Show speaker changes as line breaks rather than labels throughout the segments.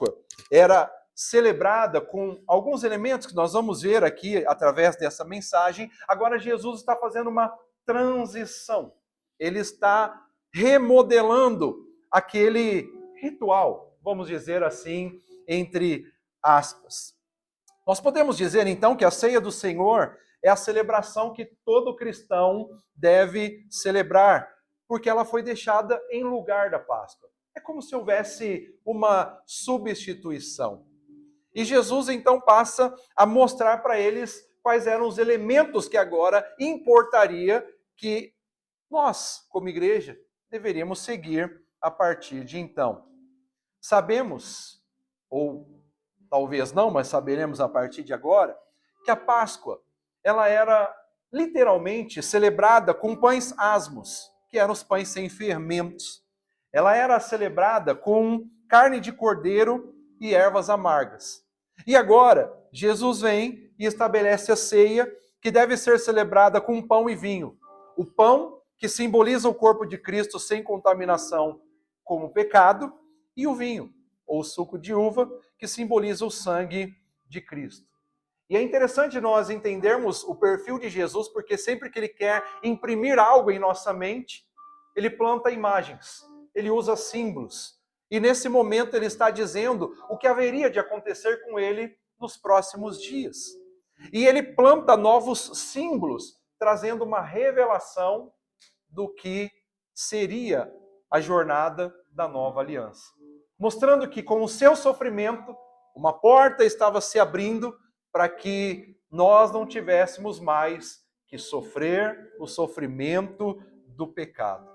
Páscoa era celebrada com alguns elementos que nós vamos ver aqui através dessa mensagem. Agora Jesus está fazendo uma transição. Ele está remodelando aquele ritual, vamos dizer assim, entre aspas. Nós podemos dizer então que a ceia do Senhor é a celebração que todo cristão deve celebrar, porque ela foi deixada em lugar da Páscoa. É como se houvesse uma substituição. E Jesus então passa a mostrar para eles quais eram os elementos que agora importaria que nós, como igreja, deveríamos seguir a partir de então. Sabemos, ou talvez não, mas saberemos a partir de agora, que a Páscoa, ela era literalmente celebrada com pães asmos, que eram os pães sem fermentos. Ela era celebrada com carne de cordeiro e ervas amargas. E agora, Jesus vem e estabelece a ceia, que deve ser celebrada com pão e vinho. O pão, que simboliza o corpo de Cristo sem contaminação como pecado, e o vinho, ou suco de uva, que simboliza o sangue de Cristo. E é interessante nós entendermos o perfil de Jesus, porque sempre que ele quer imprimir algo em nossa mente, ele planta imagens, ele usa símbolos. E nesse momento ele está dizendo o que haveria de acontecer com ele nos próximos dias. E ele planta novos símbolos, trazendo uma revelação do que seria a jornada da nova aliança. Mostrando que com o seu sofrimento, uma porta estava se abrindo para que nós não tivéssemos mais que sofrer o sofrimento do pecado.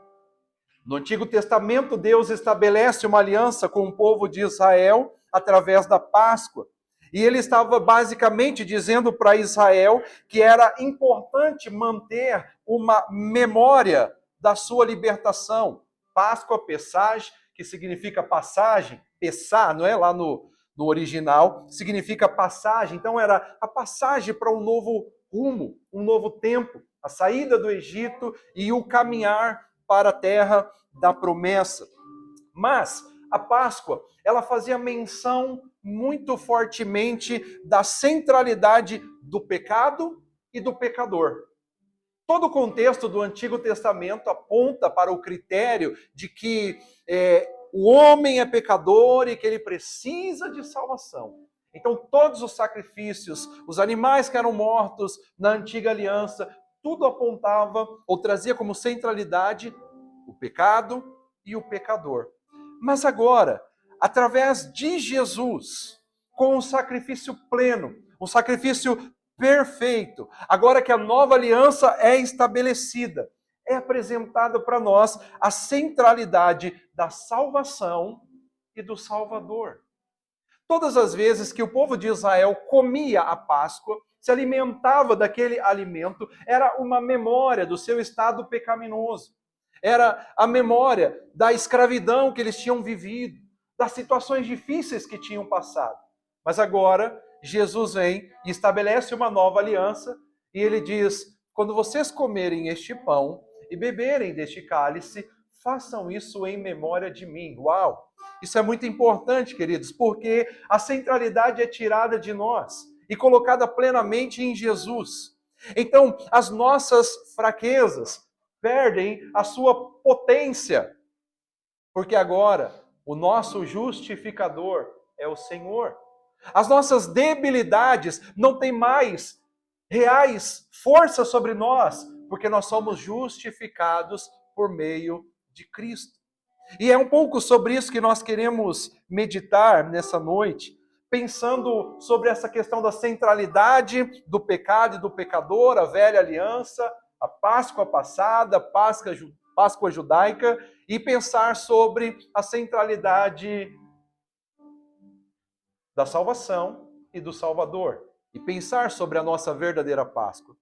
No Antigo Testamento, Deus estabelece uma aliança com o povo de Israel através da Páscoa. E ele estava basicamente dizendo para Israel que era importante manter uma memória da sua libertação. Páscoa, Pessage, que significa passagem, Pessá, não é? Lá no original, significa passagem. Então era a passagem para um novo rumo, um novo tempo, a saída do Egito e o caminhar para a terra da promessa. Mas a Páscoa, ela fazia menção muito fortemente da centralidade do pecado e do pecador. Todo o contexto do Antigo Testamento aponta para o critério de que o homem é pecador e que ele precisa de salvação. Então todos os sacrifícios, os animais que eram mortos na antiga aliança, tudo apontava ou trazia como centralidade o pecado e o pecador. Mas agora, através de Jesus, com um sacrifício pleno, um sacrifício perfeito, agora que a nova aliança é estabelecida, é apresentada para nós a centralidade da salvação e do Salvador. Todas as vezes que o povo de Israel comia a Páscoa, se alimentava daquele alimento, era uma memória do seu estado pecaminoso. Era a memória da escravidão que eles tinham vivido, das situações difíceis que tinham passado. Mas agora, Jesus vem e estabelece uma nova aliança e ele diz: quando vocês comerem este pão e beberem deste cálice, façam isso em memória de mim. Uau! Isso é muito importante, queridos, porque a centralidade é tirada de nós e colocada plenamente em Jesus. Então, as nossas fraquezas perdem a sua potência, porque agora o nosso justificador é o Senhor. As nossas debilidades não têm mais reais forças sobre nós, porque nós somos justificados por meio de Cristo. E é um pouco sobre isso que nós queremos meditar nessa noite, pensando sobre essa questão da centralidade do pecado e do pecador, a velha aliança, a Páscoa passada, Páscoa judaica, e pensar sobre a centralidade da salvação e do Salvador, e pensar sobre a nossa verdadeira Páscoa.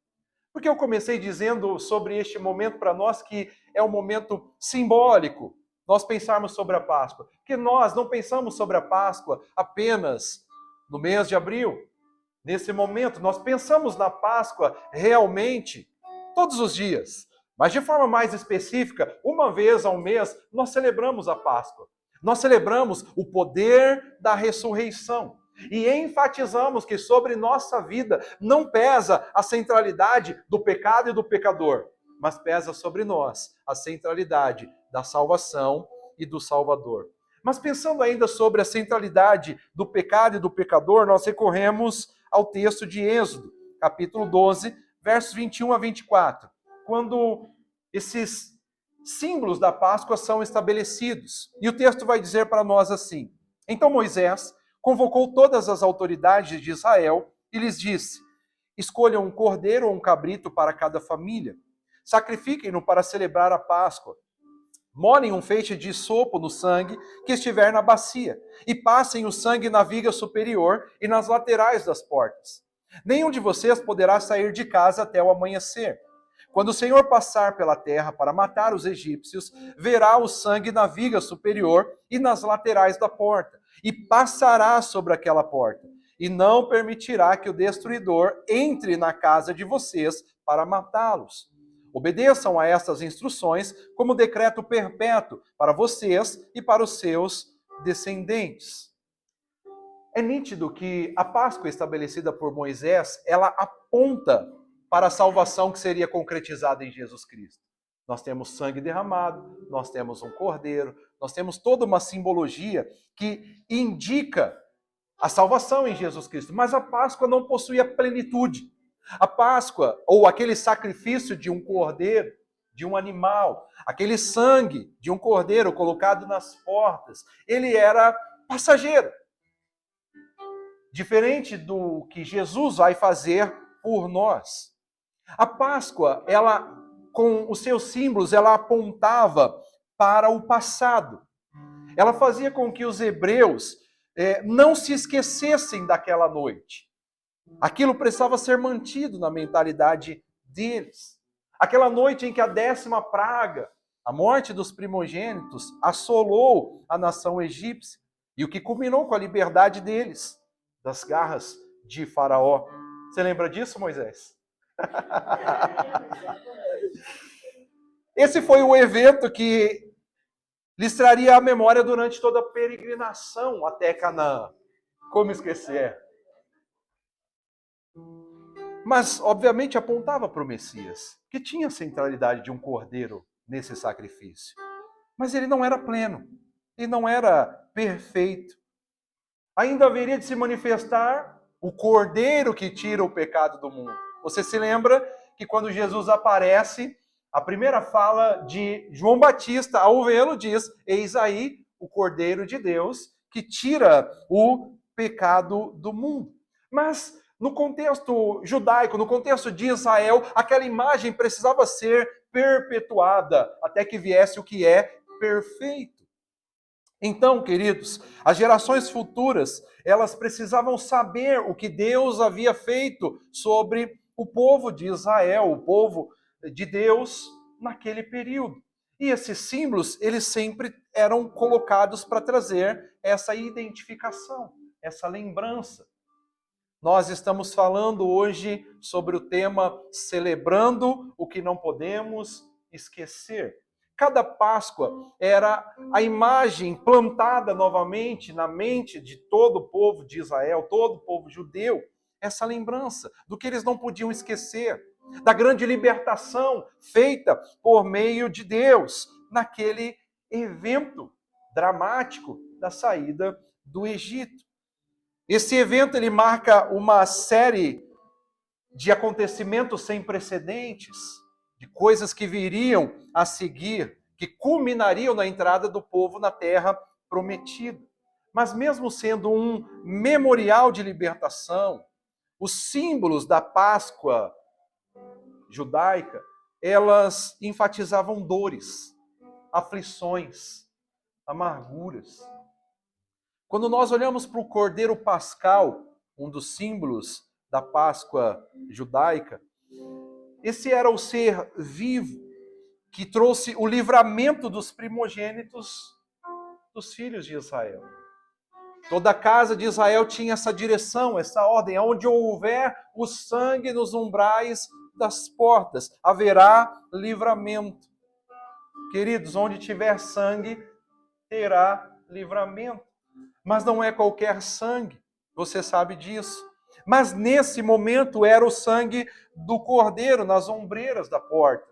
Porque eu comecei dizendo sobre este momento para nós que é um momento simbólico, nós pensarmos sobre a Páscoa, que nós não pensamos sobre a Páscoa apenas no mês de abril. Nesse momento, nós pensamos na Páscoa realmente todos os dias, mas de forma mais específica, uma vez ao mês, nós celebramos a Páscoa. Nós celebramos o poder da ressurreição e enfatizamos que sobre nossa vida não pesa a centralidade do pecado e do pecador, mas pesa sobre nós a centralidade da salvação e do Salvador. Mas pensando ainda sobre a centralidade do pecado e do pecador, nós recorremos ao texto de Êxodo, capítulo 12, versos 21 a 24, quando esses símbolos da Páscoa são estabelecidos. E o texto vai dizer para nós assim: Então Moisés convocou todas as autoridades de Israel e lhes disse: Escolham um cordeiro ou um cabrito para cada família. Sacrifiquem-no para celebrar a Páscoa. Molhem um feixe de sopo no sangue que estiver na bacia e passem o sangue na viga superior e nas laterais das portas. Nenhum de vocês poderá sair de casa até o amanhecer. Quando o Senhor passar pela terra para matar os egípcios, verá o sangue na viga superior e nas laterais da porta, e passará sobre aquela porta, e não permitirá que o destruidor entre na casa de vocês para matá-los. Obedeçam a estas instruções como decreto perpétuo para vocês e para os seus descendentes. É nítido que a Páscoa estabelecida por Moisés, ela aponta para a salvação que seria concretizada em Jesus Cristo. Nós temos sangue derramado, nós temos um cordeiro, nós temos toda uma simbologia que indica a salvação em Jesus Cristo. Mas a Páscoa não possui a plenitude. A Páscoa, ou aquele sacrifício de um cordeiro, de um animal, aquele sangue de um cordeiro colocado nas portas, ele era passageiro. Diferente do que Jesus vai fazer por nós. A Páscoa, ela, com os seus símbolos, ela apontava para o passado. Ela fazia com que os hebreus não se esquecessem daquela noite. Aquilo precisava ser mantido na mentalidade deles. Aquela noite em que a 10ª praga, a morte dos primogênitos, assolou a nação egípcia, e o que culminou com a liberdade deles, das garras de Faraó. Você lembra disso, Moisés? Esse foi o evento que lhes traria a memória durante toda a peregrinação até Canaã. Como esquecer? Mas, obviamente, apontava para o Messias, que tinha a centralidade de um cordeiro nesse sacrifício. Mas ele não era pleno, ele não era perfeito. Ainda haveria de se manifestar o cordeiro que tira o pecado do mundo. Você se lembra que quando Jesus aparece, a primeira fala de João Batista ao vê-lo diz: Eis aí o Cordeiro de Deus que tira o pecado do mundo. Mas no contexto judaico, no contexto de Israel, aquela imagem precisava ser perpetuada até que viesse o que é perfeito. Então, queridos, as gerações futuras, elas precisavam saber o que Deus havia feito sobre o povo de Israel, o povo de Deus naquele período. E esses símbolos, eles sempre eram colocados para trazer essa identificação, essa lembrança. Nós estamos falando hoje sobre o tema celebrando o que não podemos esquecer. Cada Páscoa era a imagem plantada novamente na mente de todo o povo de Israel, todo o povo judeu, essa lembrança do que eles não podiam esquecer, da grande libertação feita por meio de Deus naquele evento dramático da saída do Egito. Esse evento ele marca uma série de acontecimentos sem precedentes, de coisas que viriam a seguir, que culminariam na entrada do povo na terra prometida. Mas mesmo sendo um memorial de libertação, os símbolos da Páscoa judaica, elas enfatizavam dores, aflições, amarguras. Quando nós olhamos para o Cordeiro Pascal, um dos símbolos da Páscoa judaica, esse era o ser vivo que trouxe o livramento dos primogênitos dos filhos de Israel. Toda a casa de Israel tinha essa direção, essa ordem. Onde houver o sangue nos umbrais das portas, haverá livramento. Queridos, onde tiver sangue, terá livramento. Mas não é qualquer sangue, você sabe disso. Mas nesse momento era o sangue do cordeiro nas ombreiras da porta.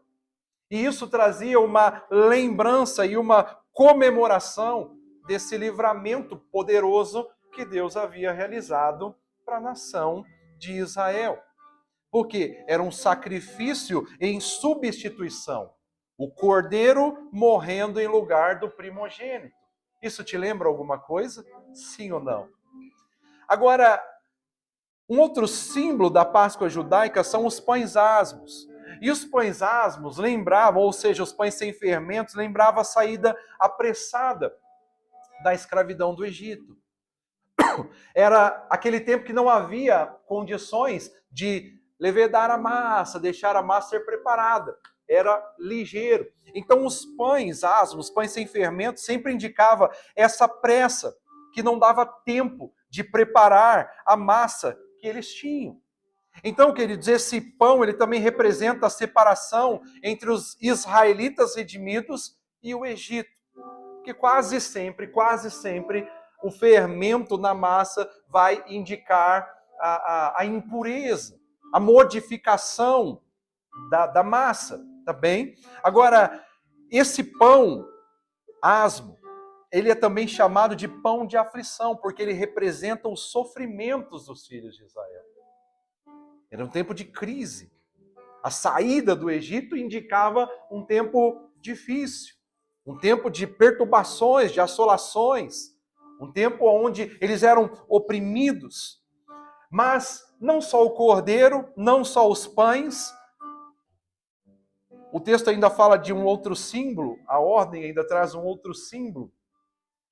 E isso trazia uma lembrança e uma comemoração desse livramento poderoso que Deus havia realizado para a nação de Israel. Porque era um sacrifício em substituição. O cordeiro morrendo em lugar do primogênito. Isso te lembra alguma coisa? Sim ou não? Agora, um outro símbolo da Páscoa judaica são os pães asmos. E os pães asmos lembravam, ou seja, os pães sem fermentos, lembravam a saída apressada da escravidão do Egito. Era aquele tempo que não havia condições de levedar a massa, deixar a massa ser preparada. Era ligeiro. Então os pães asmos, pães sem fermento, sempre indicava essa pressa, que não dava tempo de preparar a massa que eles tinham. Então, queridos, esse pão ele também representa a separação entre os israelitas redimidos e o Egito. Porque quase sempre, o fermento na massa vai indicar a impureza, a modificação da massa, tá bem? Agora, esse pão asmo, ele é também chamado de pão de aflição, porque ele representa os sofrimentos dos filhos de Israel. Era um tempo de crise. A saída do Egito indicava um tempo difícil, um tempo de perturbações, de assolações, um tempo onde eles eram oprimidos. Mas não só o cordeiro, não só os pães. O texto ainda fala de um outro símbolo, a ordem ainda traz um outro símbolo,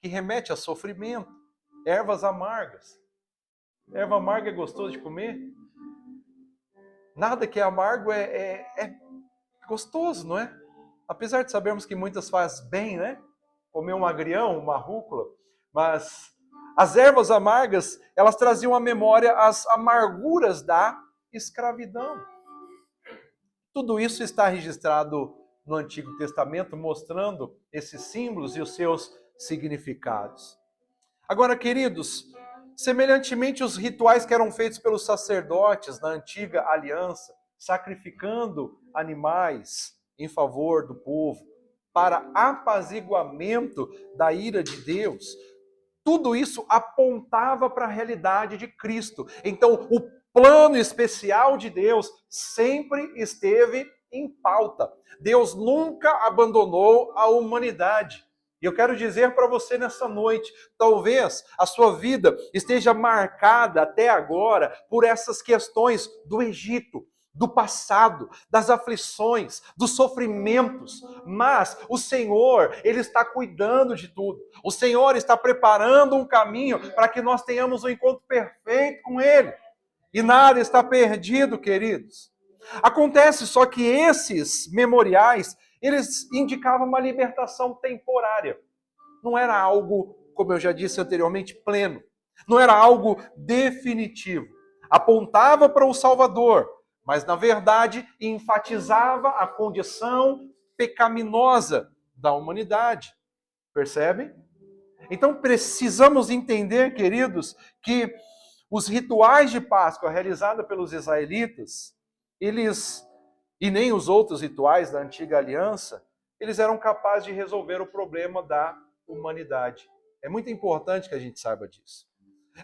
que remete a sofrimento, ervas amargas. Erva amarga é gostoso de comer? Nada que é amargo é gostoso, não é? Apesar de sabermos que muitas faz bem, né? Comer um agrião, uma rúcula, mas as ervas amargas, elas traziam à memória as amarguras da escravidão. Tudo isso está registrado no Antigo Testamento, mostrando esses símbolos e os seus significados. Agora, queridos, semelhantemente os rituais que eram feitos pelos sacerdotes na antiga aliança, sacrificando animais em favor do povo, para apaziguamento da ira de Deus, tudo isso apontava para a realidade de Cristo. Então, o plano especial de Deus sempre esteve em pauta. Deus nunca abandonou a humanidade. E eu quero dizer para você nessa noite, talvez a sua vida esteja marcada até agora por essas questões do Egito, do passado, das aflições, dos sofrimentos, mas o Senhor, Ele está cuidando de tudo. O Senhor está preparando um caminho para que nós tenhamos um encontro perfeito com Ele. E nada está perdido, queridos. Acontece só que esses memoriais, eles indicavam uma libertação temporária. Não era algo, como eu já disse anteriormente, pleno. Não era algo definitivo. Apontava para o Salvador, mas na verdade enfatizava a condição pecaminosa da humanidade. Percebem? Então precisamos entender, queridos, que os rituais de Páscoa realizados pelos israelitas, eles, e nem os outros rituais da antiga aliança, eles eram capazes de resolver o problema da humanidade. É muito importante que a gente saiba disso.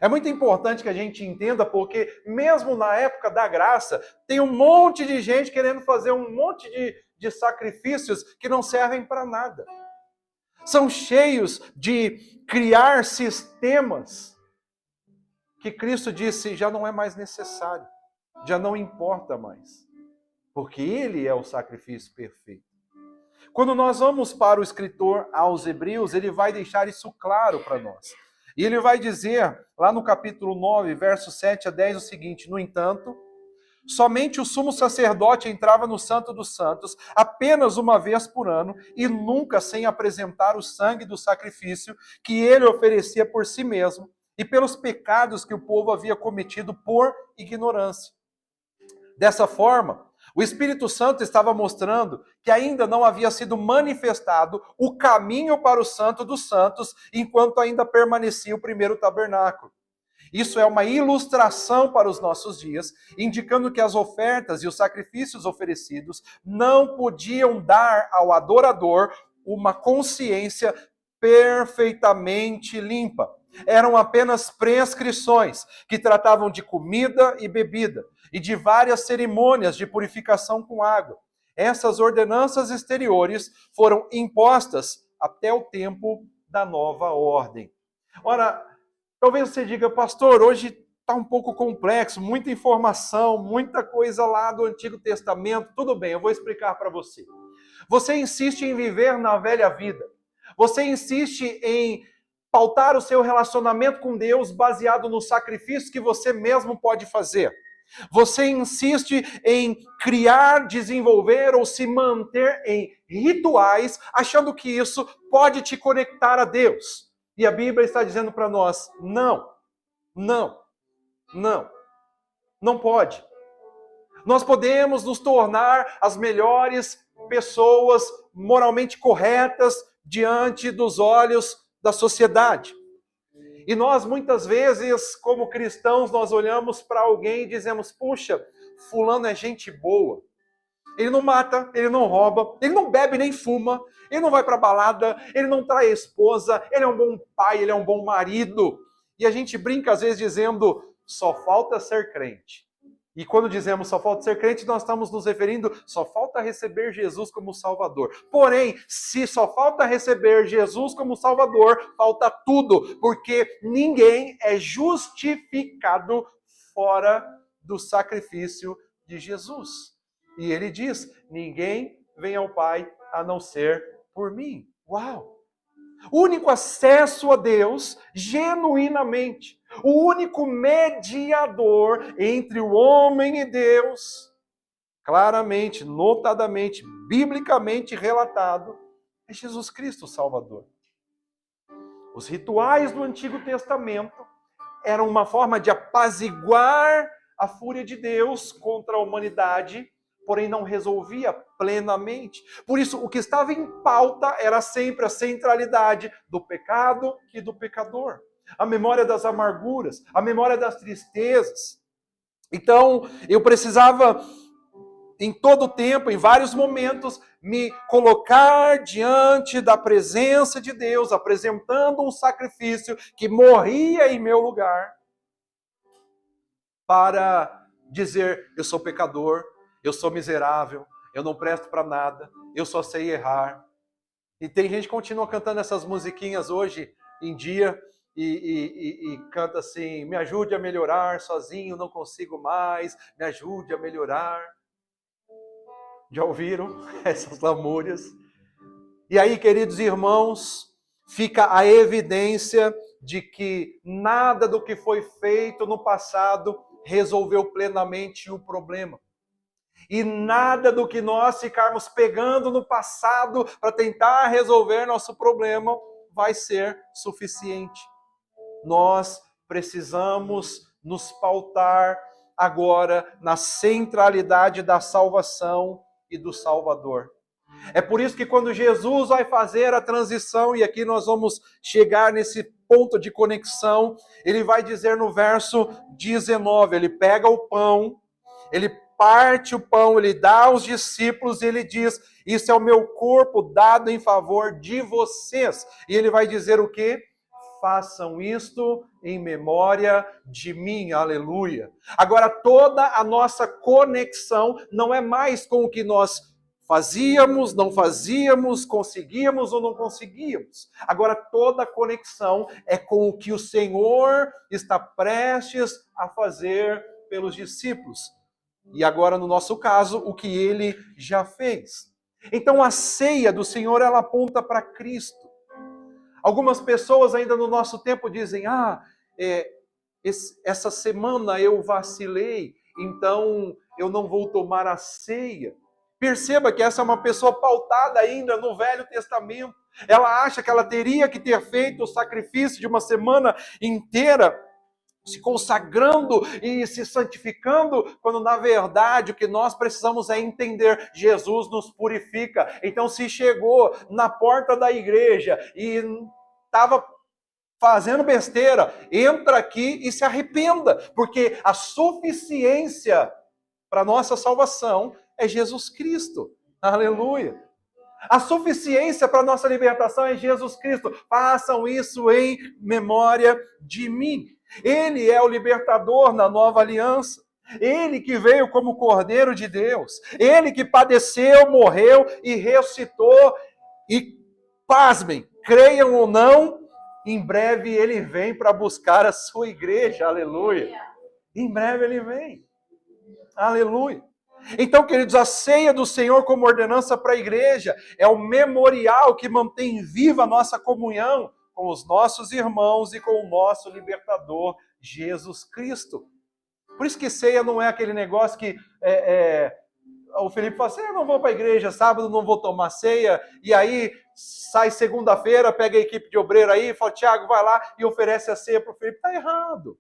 É muito importante que a gente entenda, porque mesmo na época da graça, tem um monte de gente querendo fazer um monte de sacrifícios que não servem para nada. São cheios de criar sistemas que Cristo disse já não é mais necessário, já não importa mais, porque Ele é o sacrifício perfeito. Quando nós vamos para o escritor aos Hebreus, ele vai deixar isso claro para nós. E ele vai dizer, lá no capítulo 9, versos 7 a 10, o seguinte: no entanto, somente o sumo sacerdote entrava no Santo dos Santos apenas uma vez por ano e nunca sem apresentar o sangue do sacrifício que ele oferecia por si mesmo e pelos pecados que o povo havia cometido por ignorância. Dessa forma, O Espírito Santo estava mostrando que ainda não havia sido manifestado o caminho para o Santo dos Santos, enquanto ainda permanecia o primeiro tabernáculo. Isso é uma ilustração para os nossos dias, indicando que as ofertas e os sacrifícios oferecidos não podiam dar ao adorador uma consciência perfeitamente limpa. Eram apenas prescrições que tratavam de comida e bebida e de várias cerimônias de purificação com água. Essas ordenanças exteriores foram impostas até o tempo da nova ordem. Ora, talvez você diga, pastor, hoje está um pouco complexo, muita informação, muita coisa lá do Antigo Testamento. Tudo bem, eu vou explicar para você. Você insiste em viver na velha vida. Você insiste em pautar o seu relacionamento com Deus baseado no sacrifício que você mesmo pode fazer. Você insiste em criar, desenvolver ou se manter em rituais, achando que isso pode te conectar a Deus. E a Bíblia está dizendo para nós, não pode. Nós podemos nos tornar as melhores pessoas moralmente corretas diante dos olhos da sociedade. E nós, muitas vezes, como cristãos, nós olhamos para alguém e dizemos, puxa, fulano é gente boa. Ele não mata, ele não rouba, ele não bebe nem fuma, ele não vai para balada, ele não trai a esposa, ele é um bom pai, ele é um bom marido. E a gente brinca às vezes dizendo, só falta ser crente. E quando dizemos só falta ser crente, nós estamos nos referindo, só falta receber Jesus como Salvador. Porém, se só falta receber Jesus como Salvador, falta tudo, porque ninguém é justificado fora do sacrifício de Jesus. E ele diz, ninguém vem ao Pai a não ser por mim. Uau! O único acesso a Deus, genuinamente, o único mediador entre o homem e Deus, claramente, notadamente, biblicamente relatado, é Jesus Cristo, o Salvador. Os rituais do Antigo Testamento eram uma forma de apaziguar a fúria de Deus contra a humanidade, porém não resolvia plenamente. Por isso, o que estava em pauta era sempre a centralidade do pecado e do pecador. A memória das amarguras, a memória das tristezas. Então, eu precisava, em todo tempo, em vários momentos, me colocar diante da presença de Deus, apresentando um sacrifício que morria em meu lugar, para dizer, eu sou pecador, eu sou miserável, eu não presto para nada, eu só sei errar. E tem gente que continua cantando essas musiquinhas hoje em dia e canta assim, me ajude a melhorar, sozinho não consigo mais, me ajude a melhorar. Já ouviram essas lamúrias? E aí, queridos irmãos, fica a evidência de que nada do que foi feito no passado resolveu plenamente o problema. E nada do que nós ficarmos pegando no passado para tentar resolver nosso problema vai ser suficiente. Nós precisamos nos pautar agora na centralidade da salvação e do Salvador. É por isso que quando Jesus vai fazer a transição, e aqui nós vamos chegar nesse ponto de conexão, ele vai dizer no verso 19, ele pega o pão, ele parte o pão, ele dá aos discípulos e ele diz, isso é o meu corpo dado em favor de vocês. E ele vai dizer o quê? Façam isto em memória de mim, aleluia. Agora toda a nossa conexão não é mais com o que nós fazíamos, não fazíamos, conseguíamos ou não conseguíamos. Agora toda a conexão é com o que o Senhor está prestes a fazer pelos discípulos. E agora, no nosso caso, o que ele já fez. Então, a ceia do Senhor, ela aponta para Cristo. Algumas pessoas ainda no nosso tempo dizem, essa semana eu vacilei, então eu não vou tomar a ceia. Perceba que essa é uma pessoa pautada ainda no Velho Testamento. Ela acha que ela teria que ter feito o sacrifício de uma semana inteira. se consagrando e se santificando, quando na verdade o que nós precisamos é entender, Jesus nos purifica. Então se chegou na porta da igreja e estava fazendo besteira, entra aqui e se arrependa, porque a suficiência para nossa salvação é Jesus Cristo. Aleluia. A suficiência para nossa libertação é Jesus Cristo. Façam isso em memória de mim. Ele é o libertador na nova aliança. Ele que veio como Cordeiro de Deus. Ele que padeceu, morreu e ressuscitou. E, pasmem, creiam ou não, em breve ele vem para buscar a sua igreja. Aleluia. Em breve ele vem. Aleluia. Então, queridos, a ceia do Senhor como ordenança para a igreja é o memorial que mantém viva a nossa comunhão com os nossos irmãos e com o nosso libertador, Jesus Cristo. Por isso que ceia não é aquele negócio que o Felipe fala assim, eu não vou para a igreja, sábado não vou tomar ceia, e aí sai segunda-feira, pega a equipe de obreiro aí, fala, Tiago, vai lá e oferece a ceia para o Felipe. Está errado.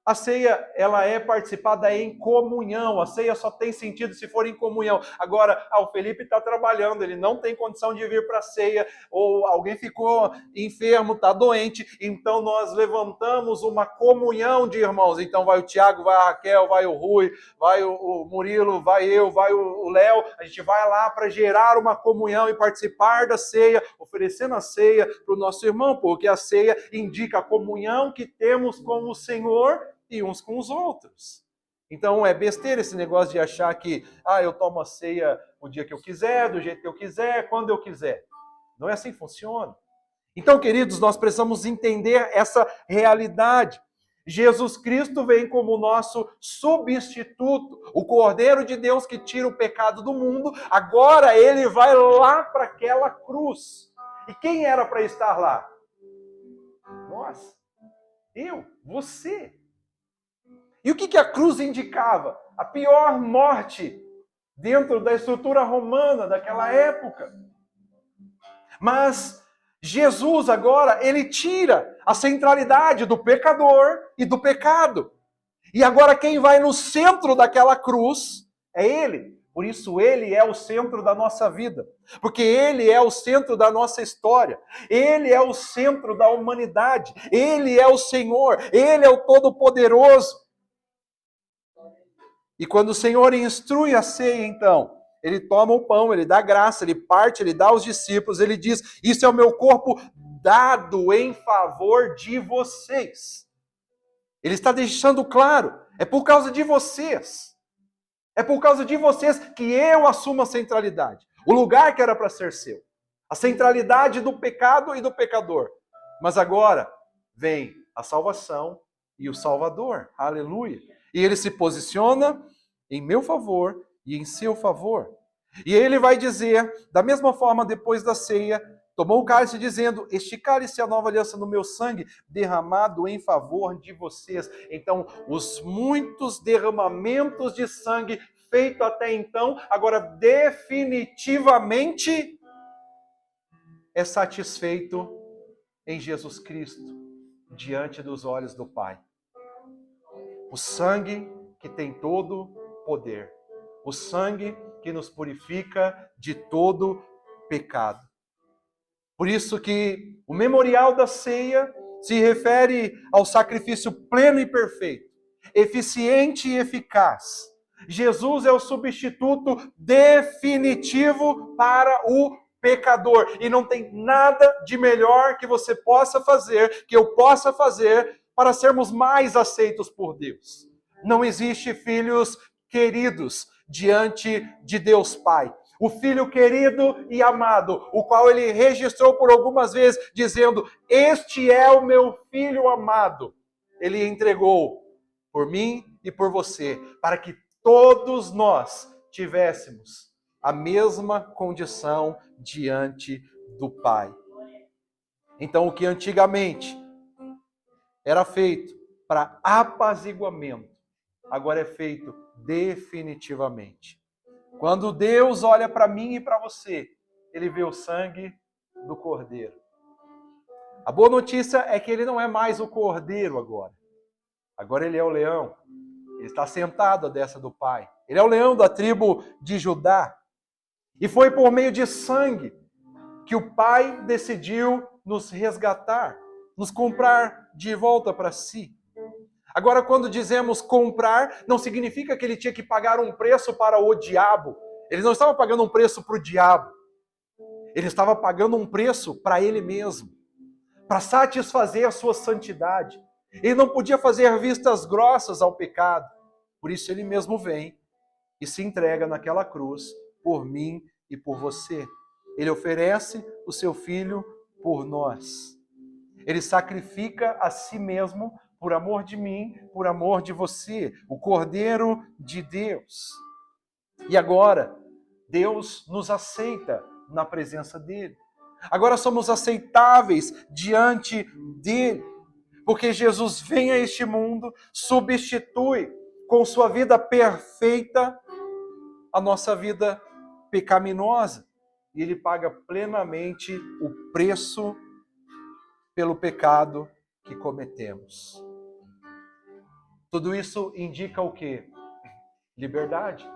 A ceia, ela é participada em comunhão. A ceia só tem sentido se for em comunhão. Agora, o Felipe está trabalhando, ele não tem condição de vir para a ceia, ou alguém ficou enfermo, está doente, então nós levantamos uma comunhão de irmãos. Então vai o Tiago, vai a Raquel, vai o Rui, vai o Murilo, vai eu, vai o Léo. A gente vai lá para gerar uma comunhão e participar da ceia, oferecendo a ceia para o nosso irmão, porque a ceia indica a comunhão que temos com o Senhor e uns com os outros. Então é besteira esse negócio de achar que eu tomo a ceia o dia que eu quiser, do jeito que eu quiser, quando eu quiser. Não é assim que funciona. Então, queridos, nós precisamos entender essa realidade. Jesus Cristo vem como nosso substituto, o Cordeiro de Deus que tira o pecado do mundo. Agora ele vai lá para aquela cruz. E quem era para estar lá? Nós. Eu, você. E o que a cruz indicava? A pior morte dentro da estrutura romana daquela época. Mas Jesus agora, ele tira a centralidade do pecador e do pecado. E agora quem vai no centro daquela cruz é ele. Por isso ele é o centro da nossa vida. Porque ele é o centro da nossa história. Ele é o centro da humanidade. Ele é o Senhor. Ele é o Todo-Poderoso. E quando o Senhor instrui a ceia, então, ele toma o pão, ele dá graça, ele parte, ele dá aos discípulos, ele diz, isso é o meu corpo dado em favor de vocês. Ele está deixando claro, é por causa de vocês. É por causa de vocês que eu assumo a centralidade. O lugar que era para ser seu. A centralidade do pecado e do pecador. Mas agora vem a salvação e o Salvador. Aleluia. E ele se posiciona em meu favor e em seu favor. E ele vai dizer, da mesma forma, depois da ceia, tomou o cálice dizendo, este cálice é a nova aliança no meu sangue, derramado em favor de vocês. Então, os muitos derramamentos de sangue feito até então, agora definitivamente é satisfeito em Jesus Cristo, diante dos olhos do Pai. O sangue que tem todo poder. O sangue que nos purifica de todo pecado. Por isso que o memorial da ceia se refere ao sacrifício pleno e perfeito, eficiente e eficaz. Jesus é o substituto definitivo para o pecador. E não tem nada de melhor que você possa fazer, que eu possa fazer, para sermos mais aceitos por Deus. Não existe filhos queridos diante de Deus Pai. O Filho querido e amado, o qual ele registrou por algumas vezes, dizendo, este é o meu Filho amado. Ele entregou por mim e por você, para que todos nós tivéssemos a mesma condição diante do Pai. Então, o que antigamente era feito para apaziguamento, agora é feito definitivamente. Quando Deus olha para mim e para você, ele vê o sangue do Cordeiro. A boa notícia é que ele não é mais o Cordeiro agora. Agora ele é o leão. Ele está sentado à destra do Pai. Ele é o leão da tribo de Judá. E foi por meio de sangue que o Pai decidiu nos resgatar, nos comprar de volta para si. Agora, quando dizemos comprar, não significa que ele tinha que pagar um preço para o diabo. Ele não estava pagando um preço para o diabo. Ele estava pagando um preço para ele mesmo, para satisfazer a sua santidade. Ele não podia fazer vistas grossas ao pecado. Por isso ele mesmo vem e se entrega naquela cruz por mim e por você. Ele oferece o seu filho por nós. Ele sacrifica a si mesmo por amor de mim, por amor de você, o Cordeiro de Deus. E agora, Deus nos aceita na presença dele. Agora somos aceitáveis diante dele, porque Jesus vem a este mundo, substitui com sua vida perfeita a nossa vida pecaminosa. E ele paga plenamente o preço pelo pecado que cometemos. Tudo isso indica o quê? Liberdade.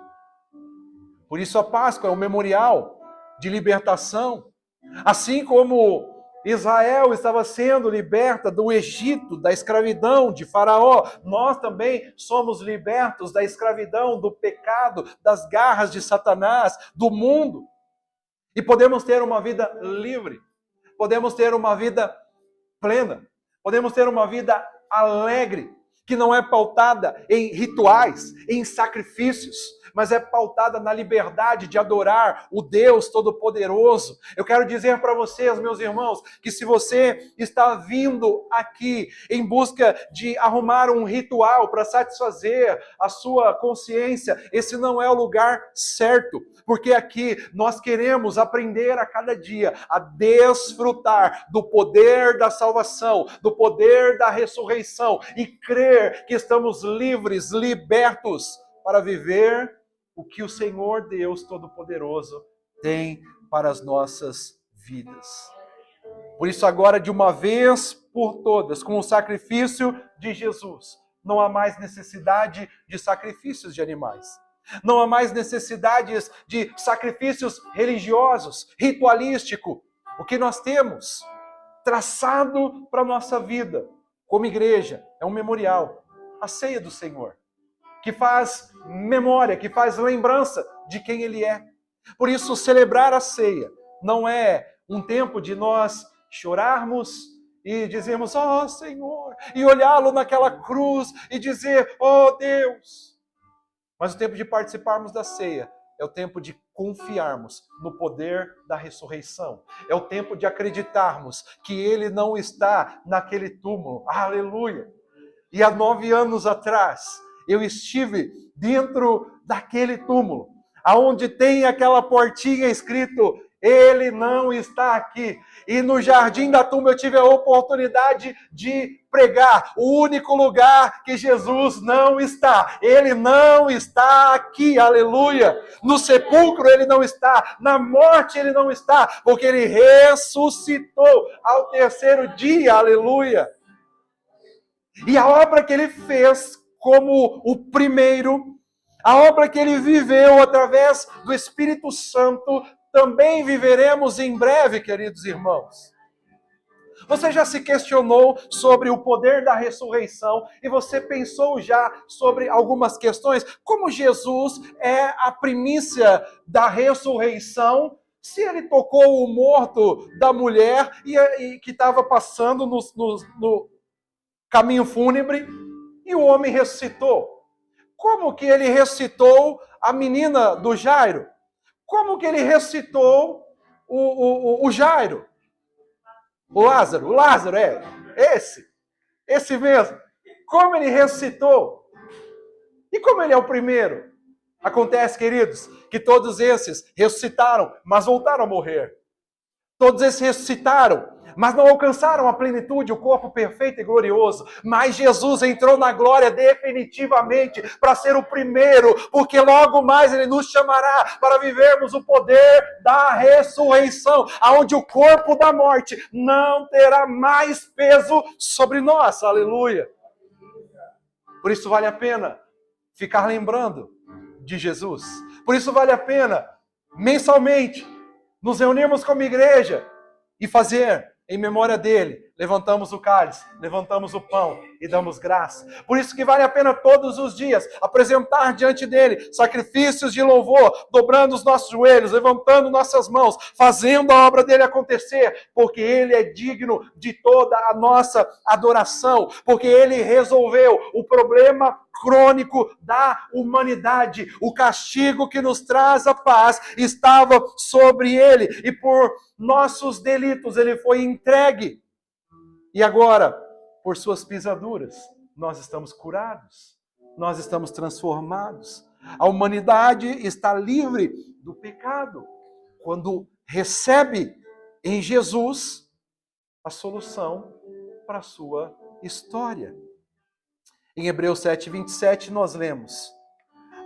Por isso a Páscoa é um memorial de libertação. Assim como Israel estava sendo liberta do Egito, da escravidão de Faraó, nós também somos libertos da escravidão, do pecado, das garras de Satanás, do mundo. E podemos ter uma vida livre, podemos ter uma vida plena, podemos ter uma vida alegre, que não é pautada em rituais, em sacrifícios, mas é pautada na liberdade de adorar o Deus Todo-Poderoso. Eu quero dizer para vocês, meus irmãos, que se você está vindo aqui em busca de arrumar um ritual para satisfazer a sua consciência, esse não é o lugar certo, porque aqui nós queremos aprender a cada dia a desfrutar do poder da salvação, do poder da ressurreição e crer que estamos livres, libertos para viver o que o Senhor Deus Todo-Poderoso tem para as nossas vidas. Por isso agora, de uma vez por todas, com o sacrifício de Jesus, não há mais necessidade de sacrifícios de animais. Não há mais necessidades de sacrifícios religiosos, ritualístico. O que nós temos traçado para a nossa vida, como igreja, é um memorial, a ceia do Senhor, que faz memória, que faz lembrança de quem Ele é. Por isso, celebrar a ceia não é um tempo de nós chorarmos e dizermos, ó Senhor, e olhá-lo naquela cruz e dizer, ó Deus. Mas o tempo de participarmos da ceia é o tempo de confiarmos no poder da ressurreição. É o tempo de acreditarmos que Ele não está naquele túmulo. Aleluia! E há 9 anos atrás, eu estive dentro daquele túmulo, aonde tem aquela portinha escrito, Ele não está aqui. E no jardim da tumba eu tive a oportunidade de pregar o único lugar que Jesus não está. Ele não está aqui, aleluia. No sepulcro Ele não está, na morte Ele não está, porque Ele ressuscitou ao 3º dia, aleluia. E a obra que Ele fez como o primeiro, a obra que Ele viveu através do Espírito Santo, também viveremos em breve, queridos irmãos. Você já se questionou sobre o poder da ressurreição e você pensou já sobre algumas questões? Como Jesus é a primícia da ressurreição, se Ele tocou o morto da mulher e que estava passando no caminho fúnebre e o homem ressuscitou? Como que Ele ressuscitou a menina do Jairo? Como que Ele ressuscitou o Jairo? O Lázaro, esse mesmo. Como Ele ressuscitou? E como Ele é o primeiro? Acontece, queridos, que todos esses ressuscitaram, mas voltaram a morrer. Todos esses ressuscitaram, mas não alcançaram a plenitude, o corpo perfeito e glorioso. Mas Jesus entrou na glória definitivamente para ser o primeiro, porque logo mais Ele nos chamará para vivermos o poder da ressurreição, onde o corpo da morte não terá mais peso sobre nós. Aleluia! Por isso vale a pena ficar lembrando de Jesus. Por isso vale a pena, mensalmente, nos reunirmos como igreja e fazer em memória dele. Levantamos o cálice, levantamos o pão e damos graça. Por isso que vale a pena todos os dias apresentar diante dele sacrifícios de louvor, dobrando os nossos joelhos, levantando nossas mãos, fazendo a obra dele acontecer, porque ele é digno de toda a nossa adoração, porque ele resolveu o problema crônico da humanidade. O castigo que nos traz a paz estava sobre ele, e por nossos delitos ele foi entregue. E agora, por suas pisaduras, nós estamos curados, nós estamos transformados. A humanidade está livre do pecado quando recebe em Jesus a solução para a sua história. Em Hebreus 7:27 nós lemos: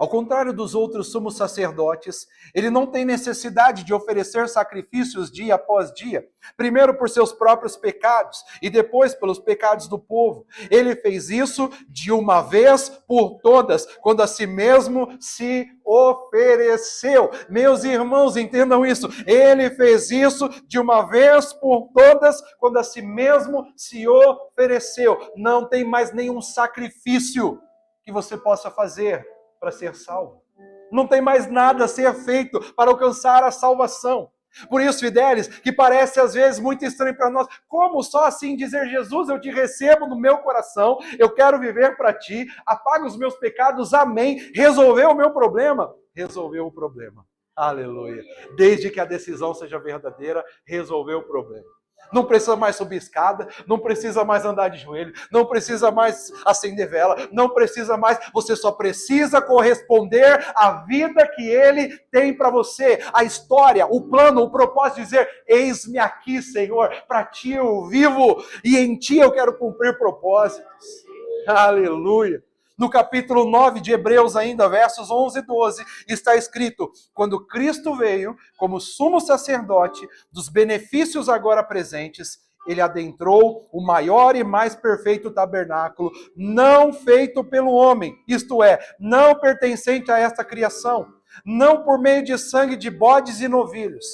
ao contrário dos outros sumos sacerdotes, ele não tem necessidade de oferecer sacrifícios dia após dia, primeiro por seus próprios pecados e depois pelos pecados do povo. Ele fez isso de uma vez por todas, quando a si mesmo se ofereceu. Meus irmãos, entendam isso. Ele fez isso de uma vez por todas, quando a si mesmo se ofereceu. Não tem mais nenhum sacrifício que você possa fazer para ser salvo. Não tem mais nada a ser feito para alcançar a salvação. Por isso, Fidelis, que parece às vezes muito estranho para nós, como só assim dizer: Jesus, eu te recebo no meu coração, eu quero viver para ti, apaga os meus pecados, amém. Resolveu o meu problema? Resolveu o problema. Aleluia. Desde que a decisão seja verdadeira, resolveu o problema. Não precisa mais subir escada, não precisa mais andar de joelho, não precisa mais acender vela, não precisa mais, você só precisa corresponder à vida que ele tem para você, a história, o plano, o propósito de dizer: eis-me aqui, Senhor, para ti eu vivo e em ti eu quero cumprir propósitos. Aleluia. No capítulo 9 de Hebreus ainda, versos 11 e 12, está escrito: quando Cristo veio como sumo sacerdote dos benefícios agora presentes, ele adentrou o maior e mais perfeito tabernáculo, não feito pelo homem, isto é, não pertencente a esta criação, não por meio de sangue de bodes e novilhos,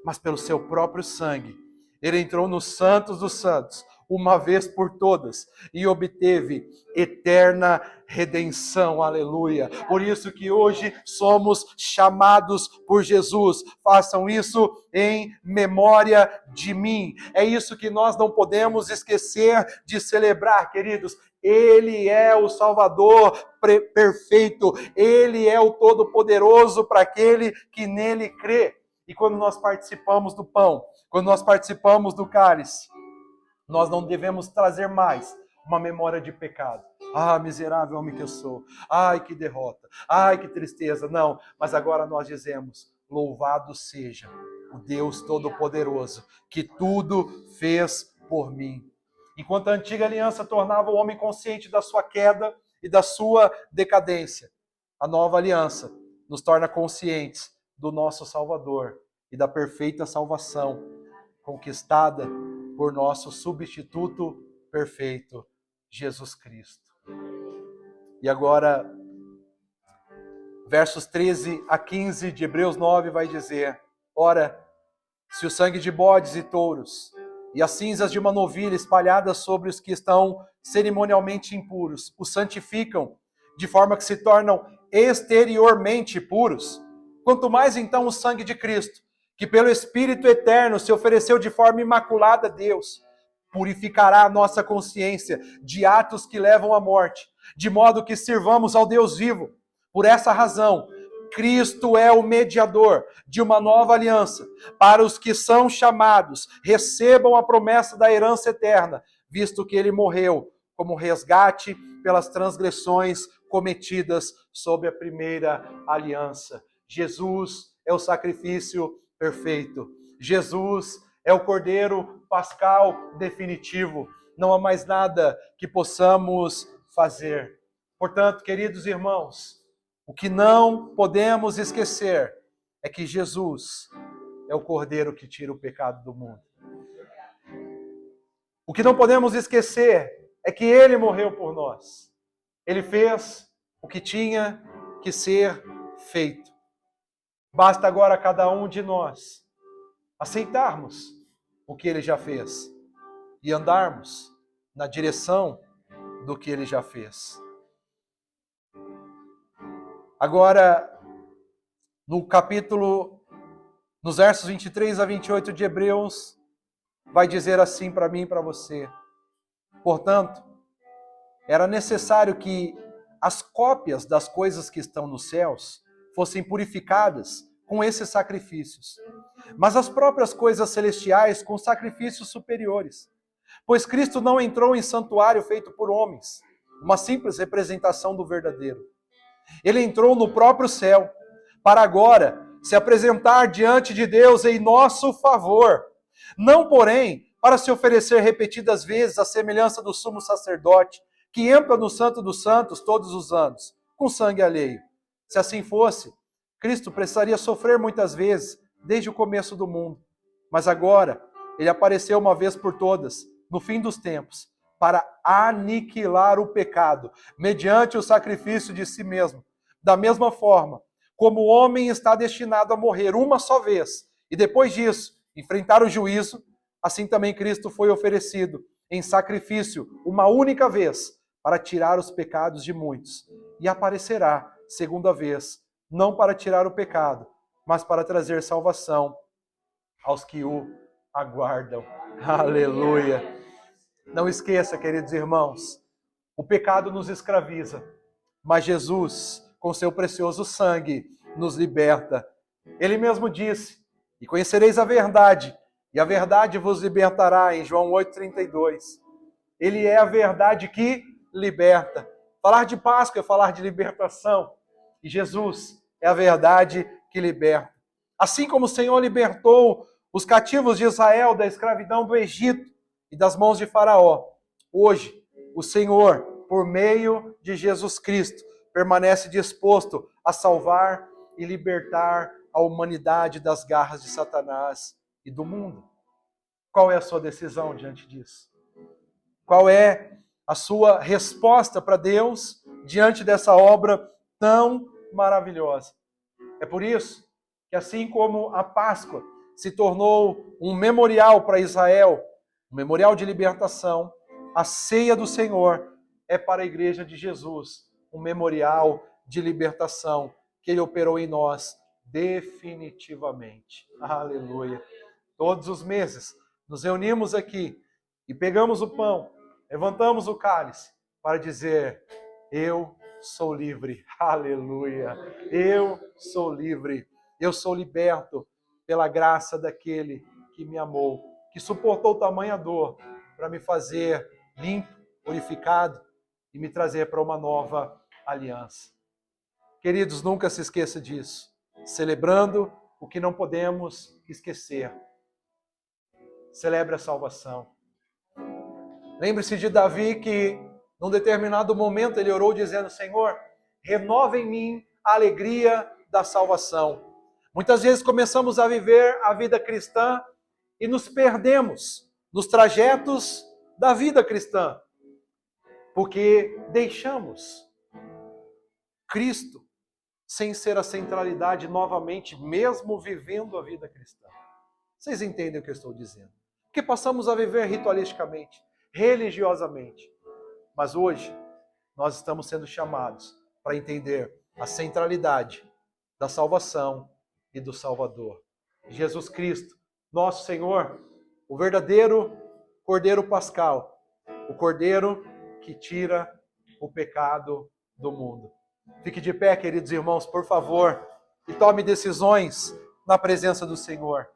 mas pelo seu próprio sangue. Ele entrou nos santos dos santos, uma vez por todas, e obteve eterna redenção, aleluia. Por isso que hoje somos chamados por Jesus, façam isso em memória de mim. É isso que nós não podemos esquecer de celebrar, queridos. Ele é o Salvador perfeito, Ele é o Todo-Poderoso para aquele que nele crê. E quando nós participamos do pão, quando nós participamos do cálice, nós não devemos trazer mais uma memória de pecado. Ah, miserável homem que eu sou. Ai, que derrota. Ai, que tristeza. Não, mas agora nós dizemos: louvado seja o Deus Todo-Poderoso, que tudo fez por mim. Enquanto a antiga aliança tornava o homem consciente da sua queda e da sua decadência, a nova aliança nos torna conscientes do nosso Salvador e da perfeita salvação conquistada por nosso substituto perfeito, Jesus Cristo. E agora, versos 13 a 15 de Hebreus 9 vai dizer: ora, se o sangue de bodes e touros e as cinzas de uma novilha espalhadas sobre os que estão cerimonialmente impuros os santificam, de forma que se tornam exteriormente puros, quanto mais então o sangue de Cristo, que pelo Espírito eterno se ofereceu de forma imaculada a Deus, purificará a nossa consciência de atos que levam à morte, de modo que sirvamos ao Deus vivo. Por essa razão, Cristo é o mediador de uma nova aliança, para os que são chamados, recebam a promessa da herança eterna, visto que ele morreu como resgate pelas transgressões cometidas sob a primeira aliança. Jesus é o sacrifício perfeito. Jesus é o Cordeiro Pascal definitivo. Não há mais nada que possamos fazer. Portanto, queridos irmãos, o que não podemos esquecer é que Jesus é o Cordeiro que tira o pecado do mundo. O que não podemos esquecer é que Ele morreu por nós. Ele fez o que tinha que ser feito. Basta agora a cada um de nós aceitarmos o que ele já fez e andarmos na direção do que ele já fez. Agora, nos versos 23 a 28 de Hebreus, vai dizer assim para mim e para você: portanto, era necessário que as cópias das coisas que estão nos céus fossem purificadas com esses sacrifícios, mas as próprias coisas celestiais com sacrifícios superiores. Pois Cristo não entrou em santuário feito por homens, uma simples representação do verdadeiro. Ele entrou no próprio céu, para agora se apresentar diante de Deus em nosso favor. Não, porém, para se oferecer repetidas vezes à semelhança do sumo sacerdote, que entra no Santo dos Santos todos os anos, com sangue alheio. Se assim fosse, Cristo precisaria sofrer muitas vezes, desde o começo do mundo. Mas agora, ele apareceu uma vez por todas, no fim dos tempos, para aniquilar o pecado, mediante o sacrifício de si mesmo. Da mesma forma, como o homem está destinado a morrer uma só vez, e depois disso, enfrentar o juízo, assim também Cristo foi oferecido em sacrifício uma única vez, para tirar os pecados de muitos. E aparecerá segunda vez, não para tirar o pecado, mas para trazer salvação aos que o aguardam. Aleluia! Não esqueça, queridos irmãos, o pecado nos escraviza, mas Jesus, com seu precioso sangue, nos liberta. Ele mesmo disse: e conhecereis a verdade, e a verdade vos libertará, em João 8,32. Ele é a verdade que liberta. Falar de Páscoa é falar de libertação. E Jesus é a verdade que liberta. Assim como o Senhor libertou os cativos de Israel da escravidão do Egito e das mãos de Faraó, hoje o Senhor, por meio de Jesus Cristo, permanece disposto a salvar e libertar a humanidade das garras de Satanás e do mundo. Qual é a sua decisão diante disso? Qual é a sua resposta para Deus diante dessa obra tão maravilhosa? É por isso que, assim como a Páscoa se tornou um memorial para Israel, um memorial de libertação, a ceia do Senhor é para a Igreja de Jesus um memorial de libertação que Ele operou em nós definitivamente. Aleluia! Todos os meses nos reunimos aqui e pegamos o pão, levantamos o cálice para dizer: eu sou livre. Aleluia! Eu sou livre. Eu sou liberto pela graça daquele que me amou, que suportou tamanha dor para me fazer limpo, purificado e me trazer para uma nova aliança. Queridos, nunca se esqueça disso. Celebrando o que não podemos esquecer. Celebre a salvação. Lembre-se de Davi que, num determinado momento, ele orou dizendo: Senhor, renova em mim a alegria da salvação. Muitas vezes começamos a viver a vida cristã e nos perdemos nos trajetos da vida cristã, porque deixamos Cristo sem ser a centralidade novamente, mesmo vivendo a vida cristã. Vocês entendem o que eu estou dizendo? Porque passamos a viver ritualisticamente, religiosamente. Mas hoje, nós estamos sendo chamados para entender a centralidade da salvação e do Salvador. Jesus Cristo, nosso Senhor, o verdadeiro Cordeiro Pascal, o Cordeiro que tira o pecado do mundo. Fique de pé, queridos irmãos, por favor, e tome decisões na presença do Senhor.